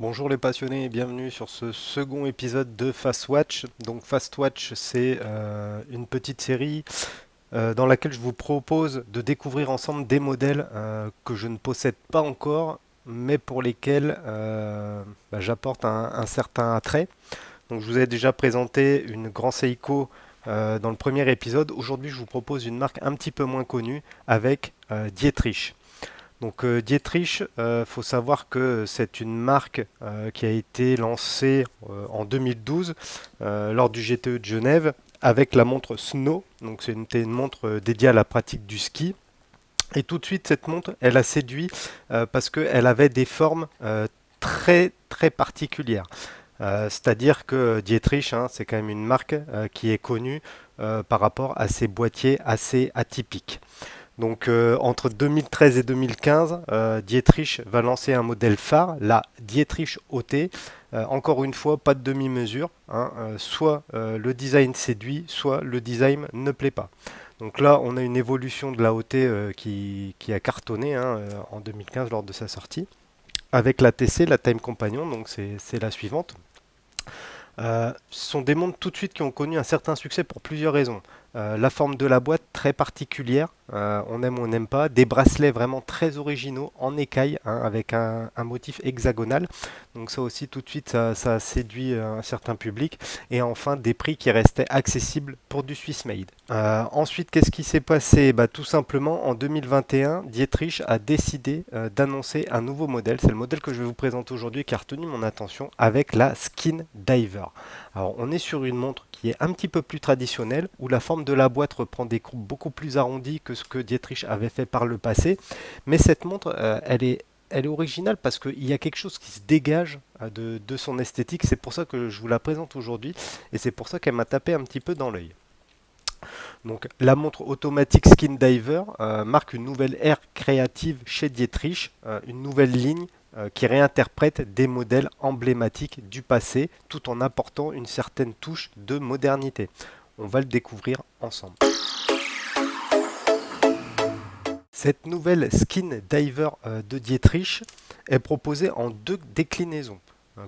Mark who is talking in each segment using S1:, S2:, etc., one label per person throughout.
S1: Bonjour les passionnés et bienvenue sur ce second épisode de Fast Watch. Donc Fast Watch, c'est une petite série dans laquelle je vous propose de découvrir ensemble des modèles que je ne possède pas encore, mais pour lesquels j'apporte un certain attrait. Donc je vous ai déjà présenté une Grand Seiko dans le premier épisode. Aujourd'hui, je vous propose une marque un petit peu moins connue avec Dietrich. Donc Dietrich, faut savoir que c'est une marque qui a été lancée en 2012 lors du GTE de Genève avec la montre Snow. Donc c'était une montre dédiée à la pratique du ski. Et tout de suite, cette montre, elle a séduit parce qu'elle avait des formes très très particulières. C'est-à-dire que Dietrich, hein, c'est quand même une marque qui est connue par rapport à ses boîtiers assez atypiques. Donc entre 2013 et 2015, Dietrich va lancer un modèle phare, la Dietrich OT. Encore une fois, pas de demi-mesure, hein, soit le design séduit, soit le design ne plaît pas. Donc là, on a une évolution de la OT qui a cartonné hein, en 2015 lors de sa sortie. Avec la TC, la Time Companion, donc c'est la suivante. Ce sont des montres tout de suite qui ont connu un certain succès pour plusieurs raisons. La forme de la boîte très particulière, on aime ou on n'aime pas. Des bracelets vraiment très originaux en écaille hein, avec un motif hexagonal. Donc ça aussi tout de suite ça a séduit un certain public. Et enfin des prix qui restaient accessibles pour du Swiss made. Ensuite qu'est-ce qui s'est passé? Tout simplement en 2021, Dietrich a décidé d'annoncer un nouveau modèle. C'est le modèle que je vais vous présenter aujourd'hui qui a retenu mon attention avec la Skin Diver. Alors on est sur une montre qui est un petit peu plus traditionnelle, où la forme de la boîte reprend des courbes beaucoup plus arrondies que ce que Dietrich avait fait par le passé. Mais cette montre, elle est originale parce qu'il y a quelque chose qui se dégage de son esthétique. C'est pour ça que je vous la présente aujourd'hui et c'est pour ça qu'elle m'a tapé un petit peu dans l'œil. Donc la montre automatique Skin Diver marque une nouvelle ère créative chez Dietrich, une nouvelle ligne qui réinterprète des modèles emblématiques du passé tout en apportant une certaine touche de modernité. On va le découvrir ensemble. Cette nouvelle Skin Diver de Dietrich est proposée en deux déclinaisons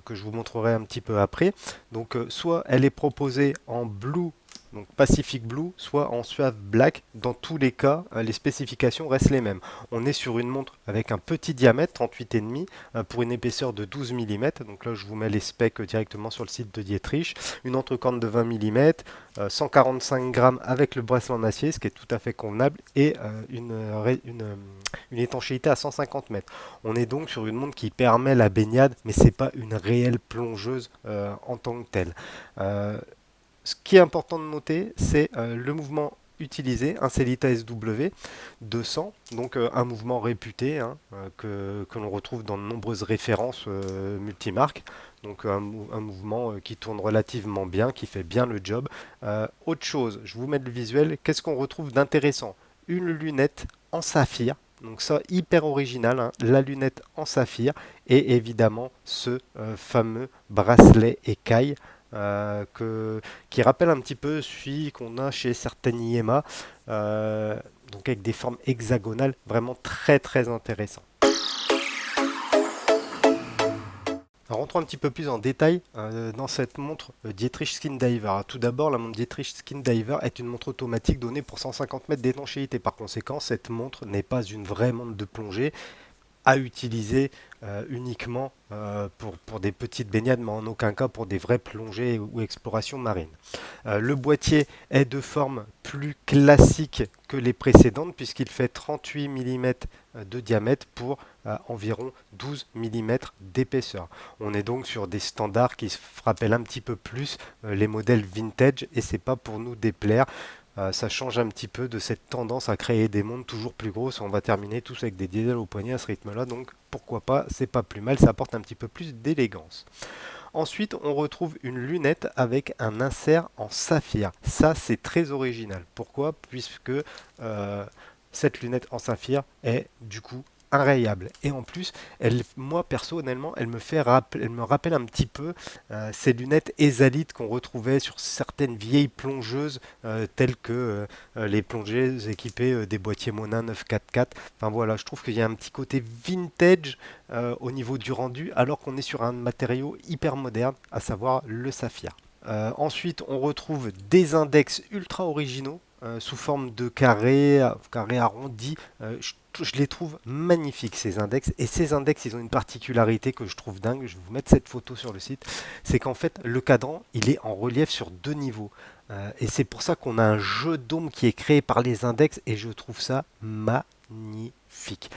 S1: que je vous montrerai un petit peu après. Donc soit elle est proposée en blue, donc Pacific Blue, soit en Suave Black. Dans tous les cas, les spécifications restent les mêmes. On est sur une montre avec un petit diamètre, 38,5 pour une épaisseur de 12 mm. Donc là, je vous mets les specs directement sur le site de Dietrich. Une entrecorne de 20 mm, 145 grammes avec le bracelet en acier, ce qui est tout à fait convenable, et une étanchéité à 150 mètres. On est donc sur une montre qui permet la baignade, mais c'est pas une réelle plongeuse en tant que telle. Ce qui est important de noter, c'est le mouvement utilisé, un Cellita SW 200, donc un mouvement réputé hein, que l'on retrouve dans de nombreuses références multimarques. Donc un mouvement qui tourne relativement bien, qui fait bien le job. Autre chose, je vous mets le visuel, qu'est-ce qu'on retrouve d'intéressant? Une lunette en saphir, donc ça hyper original, hein, la lunette en saphir et évidemment ce fameux bracelet écaille qui rappelle un petit peu celui qu'on a chez certaines IMA, donc avec des formes hexagonales vraiment très très intéressant. Alors, rentrons un petit peu plus en détail dans cette montre Dietrich Skin Diver. Tout d'abord, la montre Dietrich Skin Diver est une montre automatique donnée pour 150 mètres d'étanchéité. Par conséquent, cette montre n'est pas une vraie montre de plongée à utiliser uniquement pour des petites baignades, mais en aucun cas pour des vraies plongées ou explorations marines. Le boîtier est de forme plus classique que les précédentes puisqu'il fait 38 mm de diamètre pour environ 12 mm d'épaisseur. On est donc sur des standards qui se rappellent un petit peu plus les modèles vintage et c'est pas pour nous déplaire. Ça change un petit peu de cette tendance à créer des montres toujours plus grosses. On va terminer tous avec des diesels au poignet à ce rythme-là, donc pourquoi pas, c'est pas plus mal, ça apporte un petit peu plus d'élégance. Ensuite, on retrouve une lunette avec un insert en saphir. Ça, c'est très original. Pourquoi? Puisque cette lunette en saphir est du coup inrayable. Et en plus, moi personnellement, elle me rappelle un petit peu ces lunettes Esalite qu'on retrouvait sur certaines vieilles plongeuses telles que les plongeuses équipées des boîtiers Monin 944. Enfin voilà, je trouve qu'il y a un petit côté vintage au niveau du rendu, alors qu'on est sur un matériau hyper moderne, à savoir le saphir. Ensuite, on retrouve des index ultra originaux sous forme de carré arrondi. Je les trouve magnifiques ces index. Et ces index, ils ont une particularité que je trouve dingue. Je vais vous mettre cette photo sur le site. C'est qu'en fait, le cadran, il est en relief sur 2 niveaux. Et c'est pour ça qu'on a un jeu d'ombre qui est créé par les index. Et je trouve ça magnifique.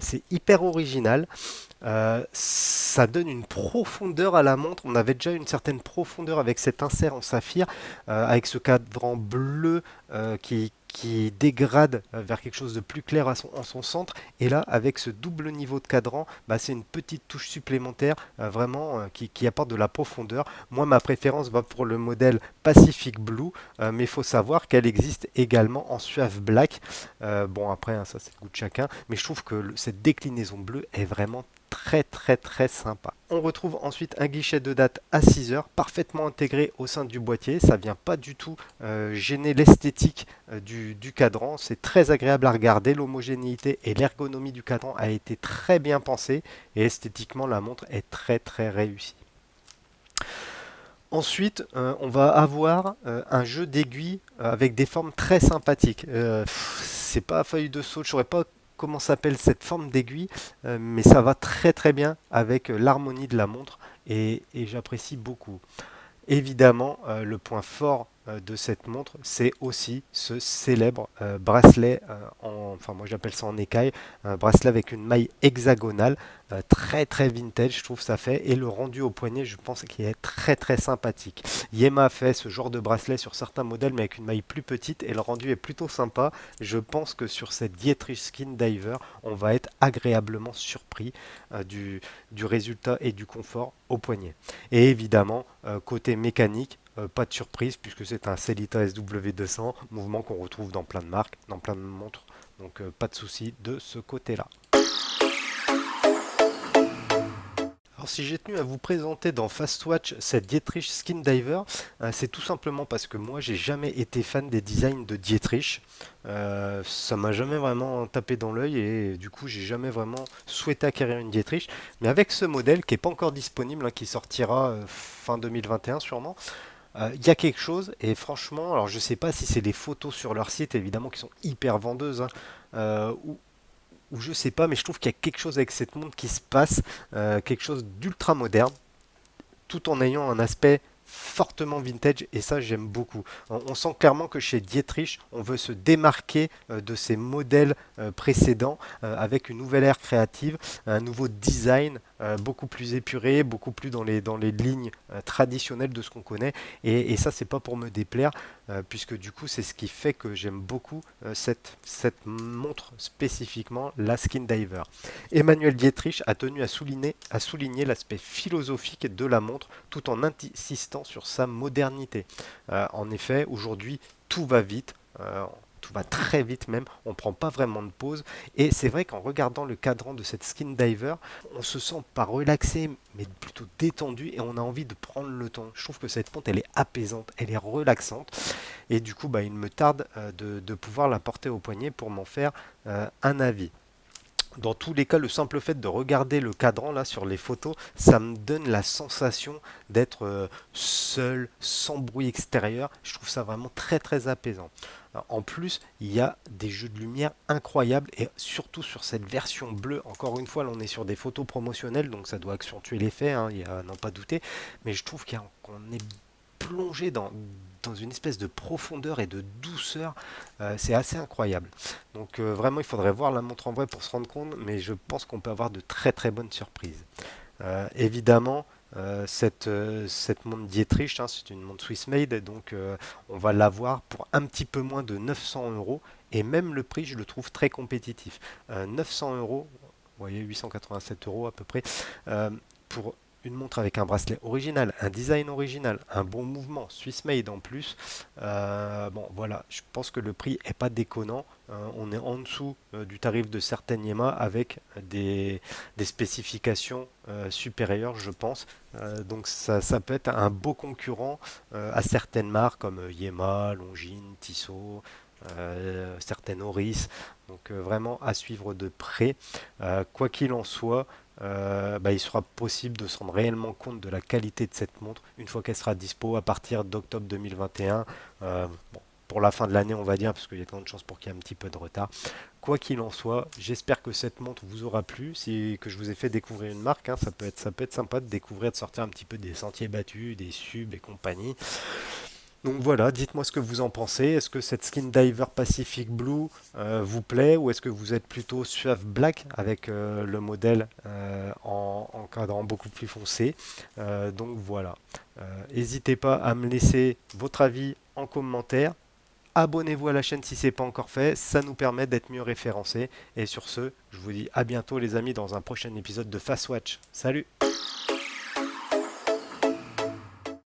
S1: C'est hyper original. Ça donne une profondeur à la montre. On avait déjà une certaine profondeur avec cet insert en saphir, avec ce cadran bleu qui dégrade vers quelque chose de plus clair en son centre. Et là, avec ce double niveau de cadran, bah, c'est une petite touche supplémentaire vraiment qui apporte de la profondeur. Moi, ma préférence va pour le modèle Pacific Blue, mais il faut savoir qu'elle existe également en Suave Black. Bon, après, hein, ça c'est le goût de chacun, mais je trouve que cette déclinaison bleue est vraiment très sympa. On retrouve ensuite un guichet de date à 6 heures, parfaitement intégré au sein du boîtier. Ça vient pas du tout gêner l'esthétique du cadran. C'est très agréable à regarder. L'homogénéité et l'ergonomie du cadran a été très bien pensée et esthétiquement la montre est très réussie. Ensuite, on va avoir un jeu d'aiguilles avec des formes très sympathiques. C'est pas à feuille de saule, je saurais pas comment s'appelle cette forme d'aiguille, mais ça va très bien avec l'harmonie de la montre et j'apprécie beaucoup. Évidemment, le point fort de cette montre, c'est aussi ce célèbre bracelet, enfin moi j'appelle ça en écaille, un bracelet avec une maille hexagonale, très vintage, je trouve ça fait, et le rendu au poignet, je pense qu'il est très sympathique. Yema a fait ce genre de bracelet sur certains modèles, mais avec une maille plus petite, et le rendu est plutôt sympa. Je pense que sur cette Dietrich Skin Diver, on va être agréablement surpris du résultat et du confort au poignet. Et évidemment, côté mécanique, pas de surprise puisque c'est un Sellita SW200, mouvement qu'on retrouve dans plein de marques, dans plein de montres, donc pas de souci de ce côté-là. Alors si j'ai tenu à vous présenter dans Fastwatch cette Dietrich Skin Diver, c'est tout simplement parce que moi j'ai jamais été fan des designs de Dietrich. Ça m'a jamais vraiment tapé dans l'œil et du coup j'ai jamais vraiment souhaité acquérir une Dietrich. Mais avec ce modèle qui n'est pas encore disponible, hein, qui sortira fin 2021 sûrement, il y a quelque chose et franchement, alors je sais pas si c'est les photos sur leur site évidemment qui sont hyper vendeuses, hein, ou je sais pas, mais je trouve qu'il y a quelque chose avec cette montre qui se passe, quelque chose d'ultra moderne, tout en ayant un aspect fortement vintage et ça j'aime beaucoup. On sent clairement que chez Dietrich on veut se démarquer de ces modèles précédents avec une nouvelle ère créative, un nouveau design beaucoup plus épuré, beaucoup plus dans les lignes traditionnelles de ce qu'on connaît et ça c'est pas pour me déplaire puisque du coup c'est ce qui fait que j'aime beaucoup cette montre spécifiquement, la Skin Diver. Emmanuel Dietrich a tenu à souligner l'aspect philosophique de la montre tout en insistant sur sa modernité. En effet, aujourd'hui, tout va vite. Tout va très vite même, on ne prend pas vraiment de pause. Et c'est vrai qu'en regardant le cadran de cette Skin Diver, on se sent pas relaxé, mais plutôt détendu et on a envie de prendre le temps. Je trouve que cette montre, elle est apaisante, elle est relaxante. Et du coup, bah, il me tarde de pouvoir la porter au poignet pour m'en faire un avis. Dans tous les cas, le simple fait de regarder le cadran là sur les photos, ça me donne la sensation d'être seul, sans bruit extérieur. Je trouve ça vraiment très apaisant. Alors, en plus, il y a des jeux de lumière incroyables et surtout sur cette version bleue. Encore une fois, là on est sur des photos promotionnelles, donc ça doit accentuer l'effet, hein, il y a à n'en pas douter. Mais je trouve qu'on est plongé dans une espèce de profondeur et de douceur, c'est assez incroyable. Donc vraiment, il faudrait voir la montre en vrai pour se rendre compte, mais je pense qu'on peut avoir de très bonnes surprises. Évidemment, cette montre Dietrich, hein, c'est une montre Swiss made, donc on va l'avoir pour un petit peu moins de 900 euros, et même le prix, je le trouve très compétitif. 900 euros, vous voyez, 887 euros à peu près, pour une montre avec un bracelet original, un design original, un bon mouvement, Swiss made en plus. Bon, voilà, je pense que le prix est pas déconnant. On est en dessous du tarif de certaines Yema avec des spécifications supérieures, je pense. Donc ça peut être un beau concurrent à certaines marques comme Yema, Longines, Tissot, certaines Oris. Donc vraiment à suivre de près. Quoi qu'il en soit, bah, il sera possible de se rendre réellement compte de la qualité de cette montre une fois qu'elle sera dispo à partir d'octobre 2021. Bon, pour la fin de l'année, on va dire, parce qu'il y a tant de chances pour qu'il y ait un petit peu de retard. Quoi qu'il en soit, j'espère que cette montre vous aura plu, que je vous ai fait découvrir une marque, hein, ça peut être sympa de découvrir, de sortir un petit peu des sentiers battus, des subs et compagnie. Donc voilà, dites-moi ce que vous en pensez. Est-ce que cette Skin Diver Pacific Blue vous plaît ou est-ce que vous êtes plutôt Suave Black avec le modèle en cadran beaucoup plus foncé. Donc voilà. N'hésitez pas à me laisser votre avis en commentaire. Abonnez-vous à la chaîne si ce n'est pas encore fait, ça nous permet d'être mieux référencés. Et sur ce, je vous dis à bientôt les amis dans un prochain épisode de Fast Watch. Salut!